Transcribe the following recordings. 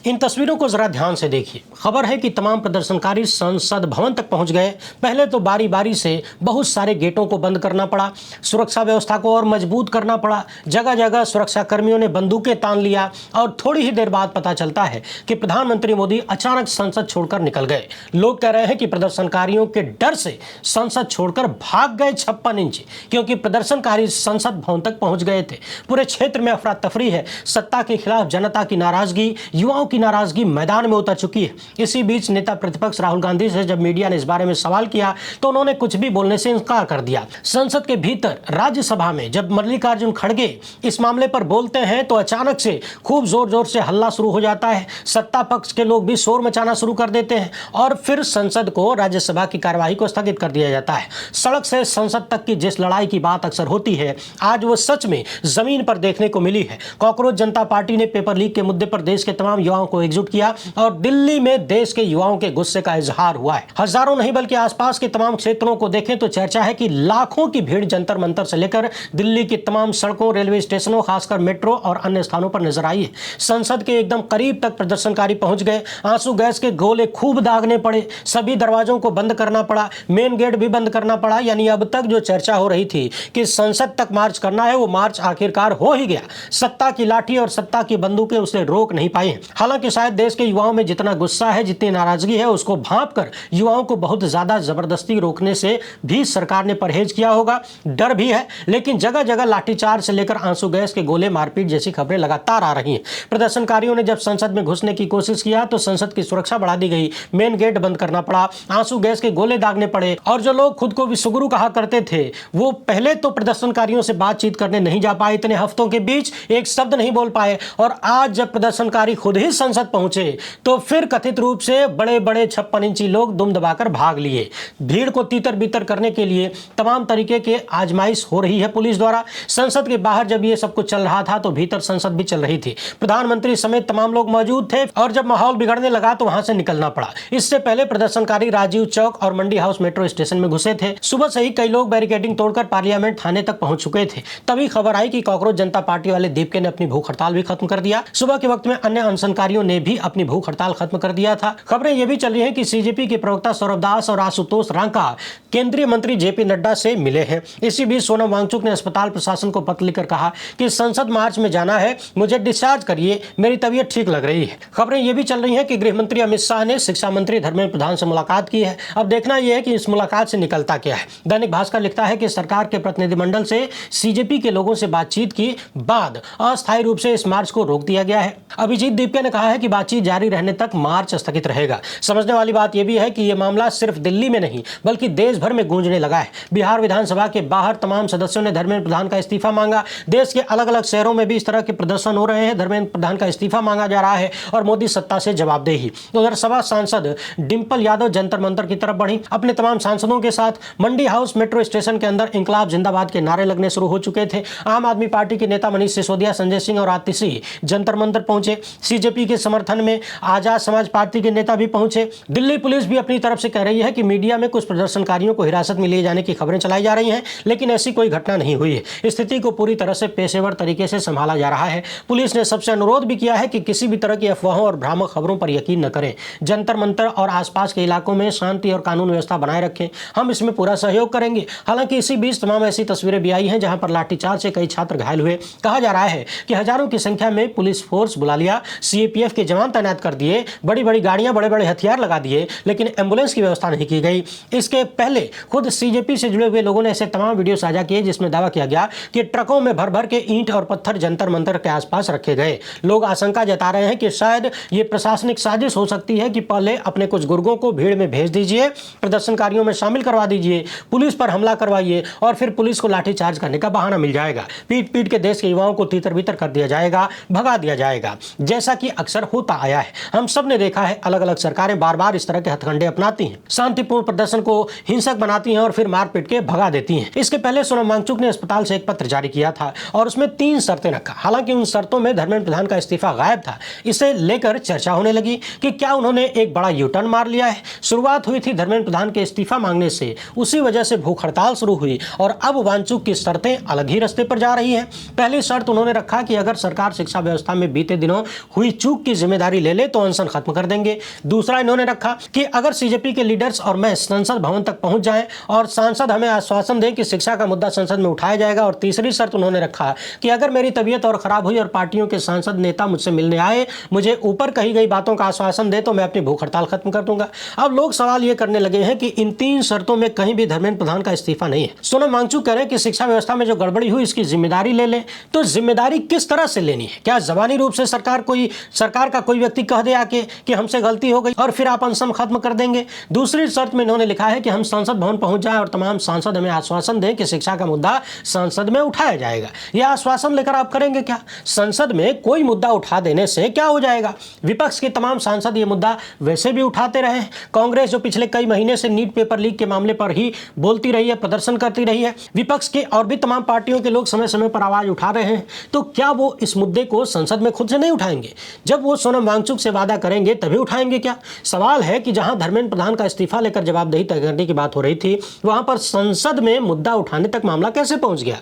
इन तस्वीरों को जरा ध्यान से देखिए। खबर है कि तमाम प्रदर्शनकारी संसद भवन तक पहुंच गए। पहले तो बारी बारी से बहुत सारे गेटों को बंद करना पड़ा, सुरक्षा व्यवस्था को और मजबूत करना पड़ा। जगह जगह सुरक्षा कर्मियों ने बंदूकें तान लिया और थोड़ी ही देर बाद पता चलता है कि प्रधानमंत्री मोदी अचानक संसद छोड़कर निकल गए। लोग कह रहे हैं कि प्रदर्शनकारियों के डर से संसद छोड़कर भाग गए 56 इंच, क्योंकि प्रदर्शनकारी संसद भवन तक पहुंच गए थे। पूरे क्षेत्र में अफरा तफरी है। सत्ता के खिलाफ जनता की नाराजगी, युवाओं की नाराजगी मैदान में उतर चुकी है। इसी बीच नेता प्रतिपक्ष राहुल गांधी से जब मीडिया ने इस बारे में सवाल किया तो उन्होंने कुछ भी बोलने से इनकार कर दिया। संसद के भीतर राज्यसभा में जब मल्लिकार्जुन खड़गे इस मामले पर बोलते हैं तो अचानक से खूब जोर जोर से हल्ला शुरू हो जाता है। सत्ता पक्ष के लोग भी शोर मचाना शुरू कर देते हैं और फिर संसद को, राज्यसभा की कार्यवाही को स्थगित कर दिया जाता है। सड़क से संसद तक की जिस लड़ाई की बात अक्सर होती है, आज वो सच में जमीन पर देखने को मिली है। कॉकरोच जनता पार्टी ने पेपर लीक के मुद्दे पर देश के तमाम युवाओं को एकजुट किया और दिल्ली में देश के युवाओं के गुस्से का इजहार हुआ है। हजारों नहीं बल्कि आसपास के तमाम क्षेत्रों को देखें तो चर्चा है कि लाखों की भीड़ जंतर मंतर से लेकर दिल्ली की तमाम सड़कों, रेलवे स्टेशनों, खासकर मेट्रो और अन्य स्थानों पर नजर आई है। संसद के एकदम करीब तक प्रदर्शनकारी पहुंच गए। आंसू गैस के गोले खूब दागने पड़े, सभी दरवाजों को बंद करना पड़ा, मेन गेट भी बंद करना पड़ा। यानी अब तक जो चर्चा हो रही थी कि संसद तक मार्च करना है, वो मार्च आखिरकार हो ही गया। सत्ता की लाठी और सत्ता की बंदूकें उसे रोक नहीं पाई हैं। हालांकि शायद देश के युवाओं में जितना गुस्सा है, जितनी नाराजगी है, उसको भांपकर युवाओं को बहुत ज्यादा जबरदस्ती रोकने से भी सरकार ने परहेज किया होगा। डर भी है, लेकिन जगह जगह लाठीचार्ज से लेकर आंसू गैस के गोले, मारपीट जैसी खबरें लगातार आ रही हैं। प्रदर्शनकारियों ने जब संसद में घुसने की कोशिश किया तो संसद की सुरक्षा बढ़ा दी गई, मेन गेट बंद करना पड़ा, आंसू गैस के गोले दागने पड़े और जो लोग खुद को विश्वगुरु कहा करते थे वो पहले तो प्रदर्शनकारियों से बातचीत करने नहीं जा पाए। इतने हफ्तों के बीच एक शब्द नहीं बोल पाए और आज जब प्रदर्शनकारी खुद ही संसद पहुंचे तो फिर कथित रूप से बड़े बड़े 56 इंची लोग दुम दबाकर भाग लिए। भीड़ को तीतर बीतर करने के लिए तमाम तरीके के आजमाइश हो रही है पुलिस द्वारा। संसद के बाहर जब ये सब कुछ चल रहा था तो भीतर संसद भी चल रही थी। प्रधानमंत्री समेत तमाम लोग मौजूद थे और जब माहौल बिगड़ने लगा तो वहां से निकलना पड़ा। इससे पहले प्रदर्शनकारी राजीव चौक और मंडी हाउस मेट्रो स्टेशन में घुसे थे। सुबह से ही कई लोग बैरिकेडिंग तोड़कर पार्लियामेंट थाने तक पहुंच चुके थे। तभी खबर आई कि कॉकरोच जनता पार्टी वाले दीपके ने अपनी भूख हड़ताल भी खत्म कर दिया। सुबह के वक्त में अन्य अनशनकारियों ने भी अपनी भूख हड़ताल खत्म कर दिया था। खबरें यह भी चल रही हैं कि सीजेपी के प्रवक्ता सौरभ दास और आशुतोष रांका केंद्रीय मंत्री जेपी नड्डा से मिले हैं। इसी बीच सोनम वांगचुक ने अस्पताल प्रशासन को पत्र लिखकर कहा कि संसद मार्च में जाना है, मुझे डिस्चार्ज करिए, मेरी तबीयत ठीक लग रही है। खबरें यह भी चल रही हैं कि गृह मंत्री अमित शाह ने शिक्षा मंत्री धर्मेंद्र प्रधान से मुलाकात की है। अब देखना यह है कि इस मुलाकात से निकलता क्या है। दैनिक भास्कर लिखता है कि सरकार के प्रतिनिधिमंडल से सीजेपी के लोगों से बातचीत के बाद अस्थायी रूप से इस मार्च को रोक दिया गया है। अभिजीत दीपके ने कहा है कि बातचीत जारी रहने तक मार्च स्थगित रहेगा। समझने वाली बात यह भी है कि यह मामला सिर्फ दिल्ली में नहीं बल्कि देश भर में गूंजने लगा है। बिहार विधानसभा के बाहर तमाम सदस्यों ने धर्मेंद्र प्रधान का इस्तीफा मांगा। देश के अलग अलग शहरों में भी इस तरह के प्रदर्शन हो रहे हैं। धर्मेंद्र प्रधान का इस्तीफा मांगा जा रहा है और मोदी सत्ता से जवाबदेही। उधर सभा सांसद डिंपल यादव जंतर मंतर की तरफ बढ़ी। अपने तमाम सांसदों के साथ मंडी हाउस मेट्रो स्टेशन के अंदर इंकलाब जिंदाबाद के नारे लगने शुरू हो चुके थे। आम आदमी पार्टी के नेता मनीष सिसोदिया, संजय सिंह और आतिशी जंतर मंतर पहुंचे। सीजेपी के समर्थन में आजाद समाज पार्टी के नेता भी पहुंचे। दिल्ली पुलिस भी अपनी तरफ से कह रही है कि मीडिया में कुछ प्रदर्शनकारियों को हिरासत में लिए जाने की खबरें चलाई जा रही हैं, लेकिन ऐसी कोई घटना नहीं हुई है। स्थिति को पूरी तरह से पेशेवर तरीके से संभाला जा रहा है। पुलिस ने सबसे अनुरोध भी किया है कि किसी भी तरह की अफवाहों और भ्रामक खबरों पर यकीन न करें। जंतर मंतर और आसपास के इलाकों में शांति और कानून व्यवस्था बनाए रखें, हम इसमें पूरा सहयोग करेंगे। हालांकि इसी बीच तमाम ऐसी तस्वीरें भी आई हैं जहां पर लाठीचार्ज से कई छात्र घायल हुए। कहा जा रहा है कि हजारों की संख्या में पुलिस फोर्स बुला लिया, सीएपीएफ के जवान तैनात कर दिए, बड़ी बड़ी गाड़ियां, बड़े बड़े हथियार लगा दिए, लेकिन एम्बुलेंस की व्यवस्था नहीं की गई। इसके पहले खुद सीजेपी से जुड़े हुए लोगों ने ऐसे तमाम वीडियो साझा किए जिसमें दावा किया गया कि ट्रकों में भर भर के ईंट और पत्थर जंतर मंतर के आसपास रखे गए। लोग आशंका जता रहे हैं कि शायद ये प्रशासनिक साजिश हो सकती है कि पहले अपने कुछ गुर्गों को भीड़ में भेज दीजिए, प्रदर्शनकारियों में शामिल करवा दीजिए, पुलिस पर हमला करवाइए और फिर पुलिस को लाठीचार्ज करने का बहाना मिल जाएगा। पीट पीट के देश के युवाओं को तीतर बीतर कर दिया जाएगा, भगा दिया जाएगा, जैसा कि अक्सर होता आया है। हम सब ने देखा है अलग अलग सरकारें बार बार इस तरह के हथकंडे अपनाती हैं, शांतिपूर्ण प्रदर्शन को हिंसक बनाती हैं और फिर मार पीट के भगा देती हैं। इसके पहले सोनम वांगचुक ने अस्पताल से एक पत्र जारी किया था और उसमें 3 शर्तें रखा। हालांकि उन शर्तों में धर्मेंद्र प्रधान का इस्तीफा गायब था। इसे लेकर चर्चा होने लगी कि क्या उन्होंने एक बड़ा यू टर्न मार लिया है। शुरुआत हुई थी धर्मेंद्र प्रधान के इस्तीफा मांगने से, उसी वजह से भूख हड़ताल शुरू हुई और अब वांगचुक की शर्तें अलग ही रास्ते पर जा रही हैं। पहली शर्त उन्होंने रखा कि अगर सरकार शिक्षा व्यवस्था में बीते दिनों हुई चूक चूक की जिम्मेदारी ले ले तो अनशन खत्म कर देंगे। दूसरा इन्होंने रखा कि अगर सीजेपी के लीडर्स और मैं संसद भवन तक पहुंच जाएं और सांसद हमें आश्वासन दें कि शिक्षा का मुद्दा संसद में उठाया जाएगा। और तीसरी शर्त उन्होंने रखा कि अगर मेरी तबीयत और खराब हुई और पार्टियों के सांसद नेता मुझसे मिलने आए, मुझे ऊपर कही गई बातों का आश्वासन दे तो मैं अपनी भूख हड़ताल खत्म कर दूंगा। अब लोग सवाल ये करने लगे हैं कि इन 3 शर्तों में कहीं भी धर्मेंद्र प्रधान का इस्तीफा नहीं है। सोनम वांगचुक कह रहे हैं कि शिक्षा व्यवस्था में जो गड़बड़ी हुई इसकी जिम्मेदारी ले लें। तो जिम्मेदारी किस तरह से लेनी है? क्या जबानी रूप से सरकार का कोई व्यक्ति कह दे आके कि हमसे गलती हो गई और फिर आप अनशन खत्म कर देंगे? दूसरी शर्त में इन्होंने लिखा है कि हम संसद भवन पहुंच जाएं और तमाम सांसद हमें आश्वासन दें कि शिक्षा का मुद्दा संसद में उठाया जाएगा। यह आश्वासन लेकर आप करेंगे क्या? संसद में कोई मुद्दा उठा देने से क्या हो जाएगा? विपक्ष के तमाम सांसद ये मुद्दा वैसे भी उठाते रहे। कांग्रेस जो पिछले कई महीने से नीट पेपर लीक के मामले पर ही बोलती रही है, प्रदर्शन करती रही है, विपक्ष के और भी तमाम पार्टियों के लोग समय समय पर आवाज उठा रहे हैं। तो क्या वो इस मुद्दे को संसद में खुद से नहीं उठाएंगे? जब वो सोनम वांगचुक से वादा करेंगे तभी उठाएंगे क्या? सवाल है कि जहां धर्मेंद्र प्रधान का इस्तीफा लेकर जवाबदेही तय करने की बात हो रही थी, वहां पर संसद में मुद्दा उठाने तक मामला कैसे पहुंच गया?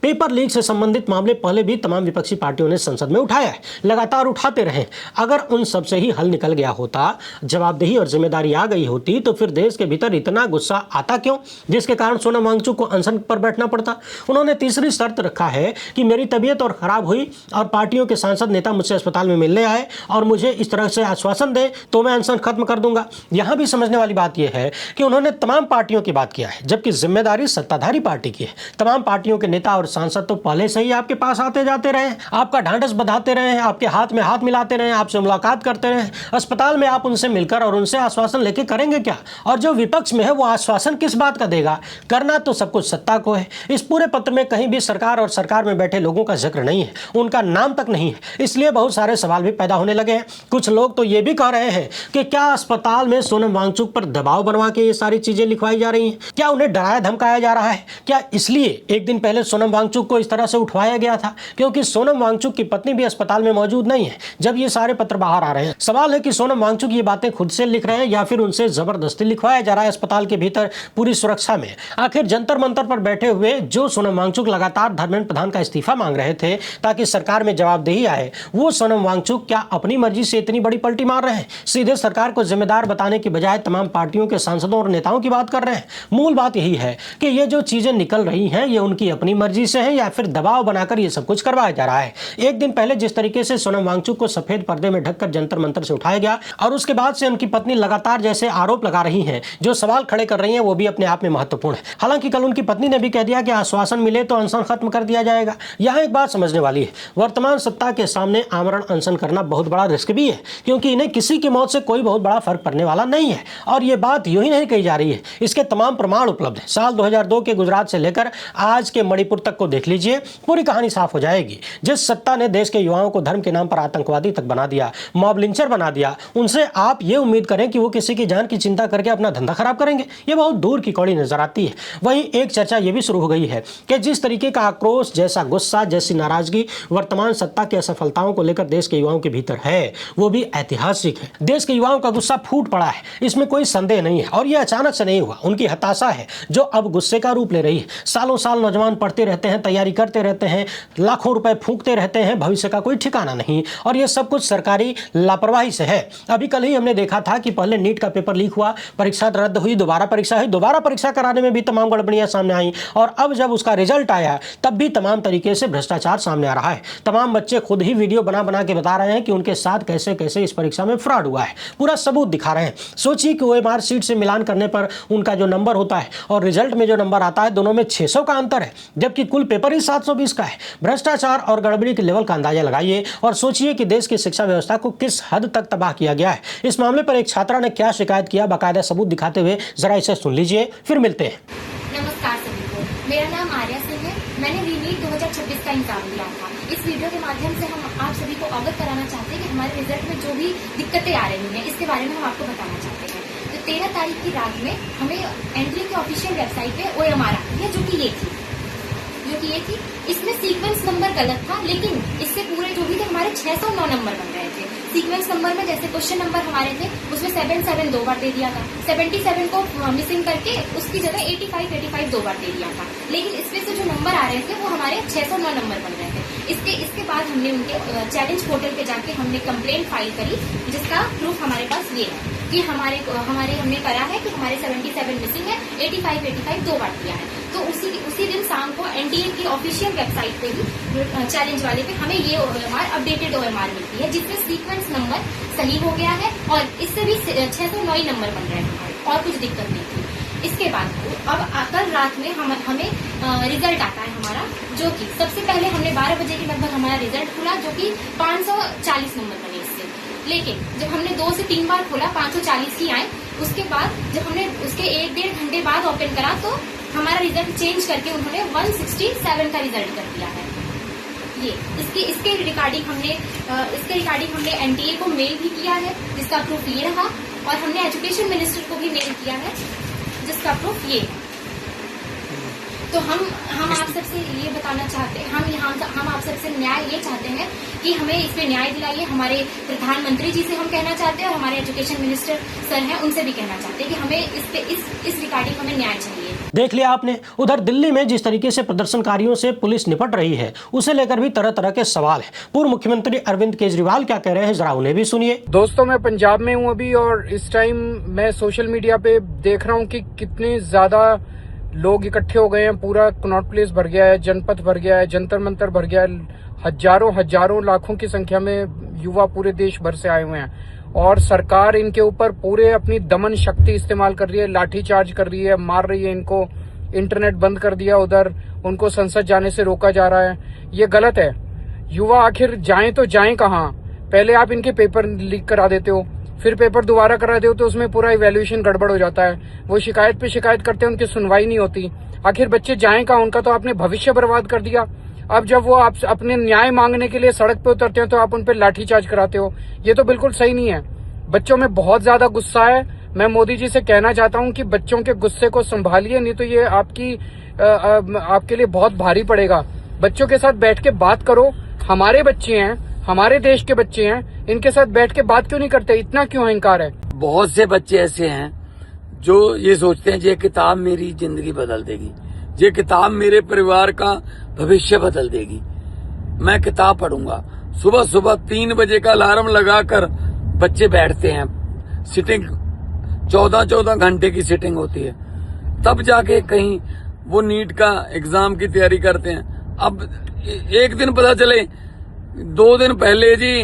पेपर लीक से संबंधित मामले पहले भी तमाम विपक्षी पार्टियों ने संसद में उठाया है, लगातार उठाते रहे। अगर उन सब से ही हल निकल गया होता, जवाबदेही और जिम्मेदारी आ गई होती, तो फिर देश के भीतर इतना गुस्सा आता क्यों जिसके कारण सोनम वांगचुक को अनशन पर बैठना पड़ता? उन्होंने तीसरी शर्त रखा है कि मेरी तबीयत और खराब हुई और पार्टियों के सांसद नेता मुझसे अस्पताल में मिलने आए और मुझे इस तरह से आश्वासन दे तो मैं अनशन खत्म कर दूंगा। यहां भी समझने वाली बात यह है कि उन्होंने तमाम पार्टियों की बात किया है, जबकि जिम्मेदारी सत्ताधारी पार्टी की है। तमाम पार्टियों के नेता और सांसद तो पहले से ही आपके पास आते जाते रहे, आपका ढांढस बंधाते रहे, आपके हाथ में हाथ मिलाते रहे, आपसे मुलाकात करते रहे। अस्पताल में आप उनसे मिलकर और उनसे आश्वासन लेके करेंगे क्या? और जो विपक्ष में है वो आश्वासन किस बात का देगा? करना तो सब कुछ सत्ता को है। इस पूरे पत्र में कहीं भी सरकार और सरकार में बैठे लोगों का जिक्र नहीं है, उनका नाम तक नहीं है। इसलिए बहुत सारे सवाल भी पैदा होने लगे हैं। कुछ लोग तो ये भी कह रहे हैं कि क्या अस्पताल में सोनम वांगचुक पर दबाव बनवा के ये सारी चीजें लिखवाई जा रही हैं? क्या उन्हें डराया धमकाया जा रहा है? क्या इसलिए एक दिन पहले सोनम वांगचुक को इस तरह से उठवाया गया था क्योंकि सोनम वांगचुक की पत्नी भी अस्पताल में मौजूद नहीं है जब ये सारे पत्र बाहर आ रहे हैं? सवाल है कि सोनम वांगचुक ये बातें खुद से लिख रहे हैं या फिर उनसे जबरदस्ती लिखवाया जा रहा है अस्पताल के भीतर पूरी सुरक्षा में। आखिर जंतर मंतर पर बैठे हुए जो सोनम वांगचुक लगातार धर्मेंद्र प्रधान का इस्तीफा मांग रहे थे ताकि सरकार में जवाबदेही आए, वो सोनम वांगचुक क्या अपनी मर्जी से इतनी बड़ी पलटी मार रहे हैं? सीधे सरकार को जिम्मेदार बताने की बजाय तमाम पार्टियों के सांसदों और नेताओं की बात कर रहे हैं। मूल बात यही है कि ये जो चीजें निकल रही हैं ये उनकी अपनी मर्जी से है या फिर दबाव बनाकर ये सब कुछ करवाया जा रहा है। एक दिन पहले जिस तरीके से सोनम वांगचुक को सफेद पर्दे में ढककर जंतर मंतर से उठाया गया और उसके बाद से उनकी पत्नी लगातार जैसे आरोप लगा रही हैं, जो सवाल खड़े कर रही हैं, वो भी अपने आप में महत्वपूर्ण है। हालांकि कल उनकी पत्नी ने भी कह दिया कि आश्वासन मिले तो अनशन खत्म कर दिया जाएगा। यहाँ एक बात समझने वाली है, वर्तमान सत्ता के सामने आमरण अनशन करना बहुत बड़ा रिस्क भी है क्योंकि इन्हें किसी की मौत से कोई बहुत बड़ा फर्क पड़ने वाला नहीं है। और ये बात यूं ही नहीं कही जा रही है, इसके तमाम प्रमाण उपलब्ध है। साल 2002 के गुजरात से लेकर आज के मणिपुर तक को देख लीजिए, पूरी कहानी साफ हो जाएगी। जिस सत्ता ने देश के युवाओं को धर्म के नाम पर आतंकवादी तक बना दिया, मॉब लिंचर बना दिया, उनसे आप ये उम्मीद करें कि वो किसी की जान की चिंता करके अपना धंधा खराब करेंगे, ये बहुत दूर की कौड़ी नजर आती है। वहीं एक चर्चा ये भी शुरू हो गई है कि जिस तरीके का आक्रोश, जैसा गुस्सा, जैसी नाराजगी वर्तमान सत्ता की असफलताओं को लेकर देश के युवाओं के भीतर है, वो भी ऐतिहासिक है। देश के युवाओं का गुस्सा फूट पड़ा है, इसमें कोई संदेह नहीं है। और ये अचानक से नहीं हुआ, उनकी हताशा है जो अब गुस्से का रूप ले रही है। सालों साल नौजवान पढ़ते रहते हैं, तैयारी करते रहते हैं, लाखों रुपए फूंकते रहते हैं, भविष्य का कोई ठिकाना नहीं, और ये सब कुछ सरकारी लापरवाही से है। अभी कल ही हमने देखा था कि पहले नीट का पेपर लीक हुआ, परीक्षा रद्द हुई, दोबारा परीक्षा हुई, दोबारा परीक्षा कराने में भी तमाम गड़बड़ियां सामने आई, और अब जब उसका रिजल्ट आया तब भी तमाम तरीके से भ्रष्टाचार सामने आ रहा है। तमाम बच्चे खुद ही वीडियो बना बना के बता रहे हैं कि उनके साथ कैसे कैसे इस परीक्षा में फ्रॉड हुआ है, पूरा सबूत दिखा रहे हैं। सोचिए कि OMR सीट से मिलान करने पर उनका जो नंबर होता है और रिजल्ट में जो नंबर आता है, दोनों में 600 का अंतर है, जबकि कुल पेपर ही 720 का है। भ्रष्टाचार और गड़बड़ी के लेवल का अंदाजा लगाइए और सोचिए कि देश की शिक्षा व्यवस्था को किस हद तक तबाह किया गया है। इस मामले पर एक छात्रा ने क्या शिकायत किया, बाकायदा सबूत दिखाते हुए, जरा इसे सुन लीजिए, फिर मिलते हैं। नमस्कार सभी को, मेरा नाम आर्या सिंह है। मैंने रीनीट 2026 का एग्जाम दिया था। इस वीडियो के माध्यम से हम आप सभी को अवगत कराना चाहते हैं कि हमारे रिजल्ट में जो भी दिक्कतें आ रही हैं, इसके बारे में हम आपको बताना चाहते हैं। तो 13 तारीख की रात में हमें एनडीए के ऑफिशियल वेबसाइट पे OMR आई है, जो कि ये थी। इसमें सीक्वेंस नंबर गलत था, लेकिन इससे पूरे जो भी थे हमारे 609 नंबर बन रहे थे। सीक्वेंस नंबर में जैसे क्वेश्चन नंबर हमारे थे उसमें 77 दो बार दे दिया था, 77 को मिसिंग करके उसकी जगह 85 दो बार दे दिया था। लेकिन इसमें से जो नंबर आ रहे थे वो हमारे 609 नंबर बन रहे थे। इसके बाद हमने उनके चैलेंज पोर्टल पे जाके हमने कंप्लेंट फाइल करी, जिसका प्रूफ हमारे पास ये है कि हमारे हमने करा है कि हमारे 77 मिसिंग है, 85 2 बार किया है। तो उसी दिन शाम को एनटीए की ऑफिशियल वेबसाइट पे भी चैलेंज वाले पे हमें ये OMR अपडेटेड OMR मिलती है, जिसमें सीक्वेंस नंबर सही हो गया है और इससे भी 609 नंबर बन रहे हैं हमारे, और कुछ दिक्कत नहीं थी। इसके बाद अब कल रात में हमें रिजल्ट आता है हमारा, जो कि सबसे पहले हमने 12 बजे के लगभग हमारा रिजल्ट खुला, जो कि 540 नंबर बने इससे। लेकिन जब हमने 2 से 3 बार खोला 540 ही आए। उसके बाद जब हमने उसके 1-1.5 घंटे बाद ओपन करा तो हमारा रिजल्ट चेंज करके उन्होंने 167 का रिजल्ट कर दिया है। ये इसके रिगार्डिंग हमने एनटीए को मेल भी किया है, जिसका प्रूफ ये रहा, और हमने एजुकेशन मिनिस्टर को भी मेल किया है, जिसका प्रूफ ये है। तो हम आप सबसे ये बताना चाहते हैं, हम आप सबसे न्याय ये चाहते हैं कि हमें इस पे न्याय दिलाइए। हमारे प्रधानमंत्री जी से हम कहना चाहते हैं, और हमारे एजुकेशन मिनिस्टर सर हैं उनसे भी कहना चाहते हैं कि हमें इस रिगार्डिंग हमें न्याय चाहिए। देख लिया आपने, उधर दिल्ली में जिस तरीके से प्रदर्शनकारियों से पुलिस निपट रही है, उसे लेकर भी तरह तरह के सवाल हैं। पूर्व मुख्यमंत्री अरविंद केजरीवाल क्या कह रहे हैं, जरा उन्हें भी सुनिए। दोस्तों, मैं पंजाब में हूँ अभी, और इस टाइम मैं सोशल मीडिया पे देख रहा हूँ कि कितने ज्यादा लोग इकट्ठे हो गए हैं। पूरा कनॉट प्लेस भर गया है, जनपथ भर गया है, जंतर मंतर भर गया है। हजारों लाखों की संख्या में युवा पूरे देश भर से आए हुए हैं, और सरकार इनके ऊपर पूरे अपनी दमन शक्ति इस्तेमाल कर रही है, लाठीचार्ज कर रही है, मार रही है इनको। इंटरनेट बंद कर दिया उधर, उनको संसद जाने से रोका जा रहा है। ये गलत है। युवा आखिर जाएं तो जाएं कहाँ? पहले आप इनके पेपर लीक करा देते हो, फिर पेपर दोबारा करा देते हो, तो उसमें पूरा इवैल्यूएशन गड़बड़ हो जाता है। वो शिकायत पे शिकायत करते हैं, उनकी सुनवाई नहीं होती। आखिर बच्चे जाएं कहाँ? उनका तो आपने भविष्य बर्बाद कर दिया। अब जब वो आप अपने न्याय मांगने के लिए सड़क पे उतरते हैं तो आप उन पे लाठीचार्ज कराते हो। ये तो बिल्कुल सही नहीं है। बच्चों में बहुत ज्यादा गुस्सा है। मैं मोदी जी से कहना चाहता हूं कि बच्चों के गुस्से को संभालिए, नहीं तो ये आपके लिए बहुत भारी पड़ेगा। बच्चों के साथ बैठ के बात करो। हमारे बच्चे हैं, हमारे देश के बच्चे हैं, इनके साथ बैठ के बात क्यों नहीं करते? इतना क्यों अहंकार है? बहुत से बच्चे ऐसे हैं जो ये सोचते हैं ये किताब मेरी जिंदगी बदल देगी, ये किताब मेरे परिवार का भविष्य बदल देगी। मैं किताब पढ़ूंगा। सुबह सुबह 3 बजे का अलार्म लगाकर बच्चे बैठते हैं। सिटिंग 14 घंटे की सिटिंग होती है, तब जाके कहीं वो नीट का एग्जाम की तैयारी करते हैं। अब एक दिन पता चले 2 दिन पहले जी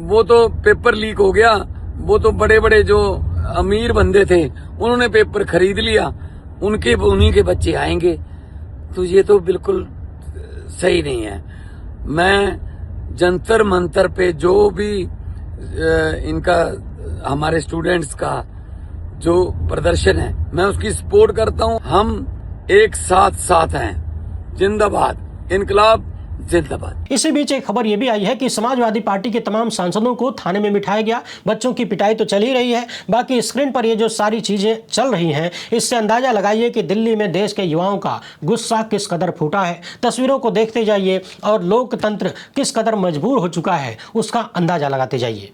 वो तो पेपर लीक हो गया, वो तो बड़े बड़े जो अमीर बंदे थे उन्होंने पेपर खरीद लिया, उन्हीं के बच्चे आएंगे। तो ये तो बिल्कुल सही नहीं है। मैं जंतर मंतर पे जो भी इनका हमारे स्टूडेंट्स का जो प्रदर्शन है, मैं उसकी सपोर्ट करता हूं। हम एक साथ हैं। जिंदाबाद इनकलाब जिंदाबाद। इसी बीच एक खबर यह भी आई है कि समाजवादी पार्टी के तमाम सांसदों को थाने में बिठाया गया। बच्चों की पिटाई तो चल ही रही है, बाकी स्क्रीन पर ये जो सारी चीजें चल रही हैं, इससे अंदाजा लगाइए कि दिल्ली में देश के युवाओं का गुस्सा किस कदर फूटा है। तस्वीरों को देखते जाइए और लोकतंत्र किस कदर मजबूर हो चुका है, उसका अंदाजा लगाते जाइए।